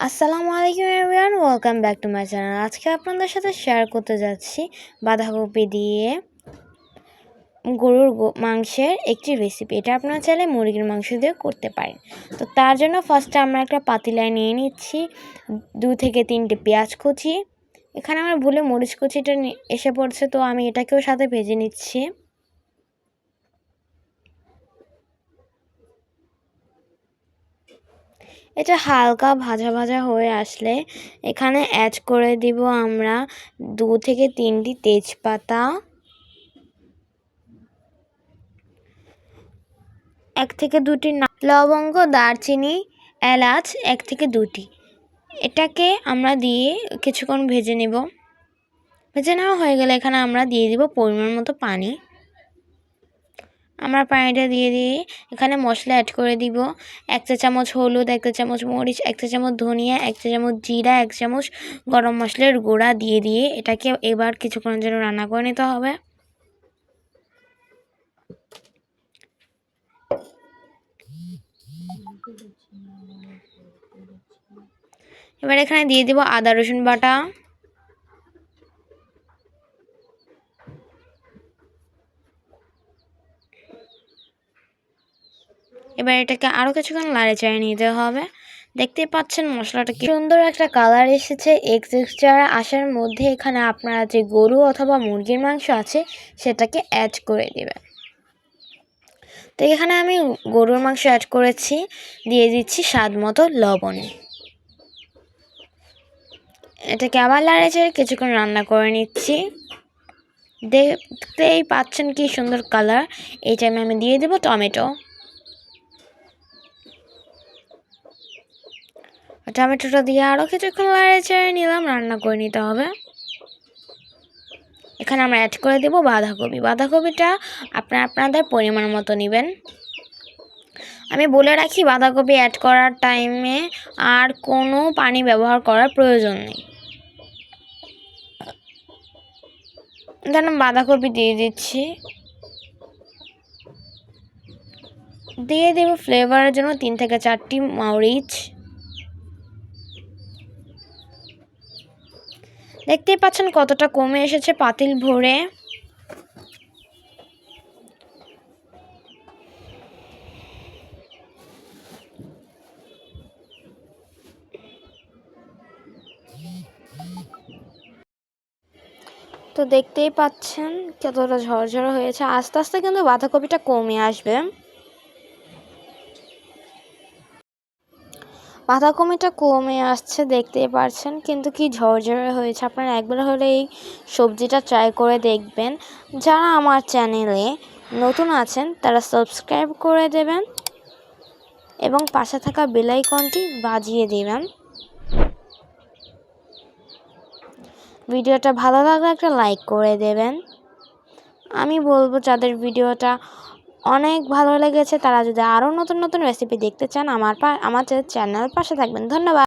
আসসালামু আলাইকুম everyone, welcome back to my channel. আজকে আপনাদের সাথে শেয়ার করতে যাচ্ছি বাঁধাকপি দিয়ে গরুর মাংসের একটি রেসিপি। এটা আপনারা চাইলে মুরগির মাংস দিয়ে করতে পারেন। তো তার জন্য ফার্স্টে আমরা একটা পাতিলায় নিয়ে নিচ্ছি 2 থেকে 3টে পেঁয়াজ কুচি। এখানে আমার ভুলে মরিচ কুচিটা এসে পড়ছে, তো আমি এটাকেও সাথে ভেজে নিচ্ছি। এটা হালকা ভাজা ভাজা হয়ে আসলে এখানে অ্যাড করে দিব আমরা 2 থেকে 3টি তেজপাতা, 1 থেকে 2টি লবঙ্গ, দারচিনি, এলাচ 1 থেকে 2টি। এটাকে আমরা দিয়ে কিছুক্ষণ ভেজে নেব। ভেজে নেওয়া হয়ে গেলে এখানে আমরা দিয়ে দিব পরিমাণ মতো পানি। আমরা পানিটা দিয়ে এখানে মশলা অ্যাড করে দিব। 1 চা চামচ হলুদ, 1 চা চামচ মরিচ, 1 চা চামচ ধনিয়া, 1 চা চামচ জিরা, 1 চামচ গরম মশলার গুঁড়া দিয়ে এটাকে এবার কিছুক্ষণের জন্য রান্না করে নিতে হবে। এবার এখানে দিয়ে দিব আদা রসুন বাটা, এবার এটাকে আরও কিছুক্ষণ নাড়াচাড়া নিতে হবে। দেখতেই পাচ্ছেন মশলাটা কি সুন্দর একটা কালার এসেছে। এগ টেক্সচার আসার মধ্যে এখানে আপনারা যে গরু অথবা মুরগির মাংস আছে সেটাকে অ্যাড করে দেবেন। তো এখানে আমি গরুর মাংস অ্যাড করেছি, দিয়ে দিচ্ছি স্বাদ মতো লবণ। এটাকে আবার নাড়াচাড়া কিছুক্ষণ রান্না করে নিচ্ছি। দেখতেই পাচ্ছেন কি সুন্দর কালার। এই টাইমে আমি দিয়ে দেব টমেটোটা দিয়ে আরও কিছুক্ষণ নাড়াচাড়া নিলাম, রান্না করে নিতে হবে। এখানে আমরা অ্যাড করে দেব বাঁধাকপিটা আপনাদের পরিমাণ মতো নেবেন। আমি বলে রাখি, বাঁধাকপি অ্যাড করার টাইমে আর কোনো পানি ব্যবহার করার প্রয়োজন নেই। এখানে বাঁধাকপি দিয়ে দিচ্ছি, দিয়ে দেব ফ্লেভারের জন্য 3 থেকে 4টি মরিচ। দেখতেই পাচ্ছেন কতটা কমে এসেছে পাতিল ভরে। তো দেখতেই পাচ্ছেন কতটা ঝরঝরে হয়েছে। আস্তে আস্তে কিন্তু বাঁধাকপিটা কমে আসবে। বাঁধাকপিটা কমে আসছে দেখতেই পাচ্ছেন, কিন্তু কি ঝরঝরে হয়েছে। আপনারা একবার হলে এই সবজিটা ট্রাই করে দেখবেন। যারা আমার চ্যানেলে নতুন আছেন তারা সাবস্ক্রাইব করে দেবেন এবং পাশে থাকা বেল আইকনটি বাজিয়ে দেবেন। ভিডিওটা ভালো লাগলে একটা লাইক করে দেবেন। আমি বলবো যাদের ভিডিওটা অনেক ভালো লেগেছে তারা যদি আরও নতুন নতুন রেসিপি দেখতে চান আমার চ্যানেল পাশে থাকবেন। ধন্যবাদ।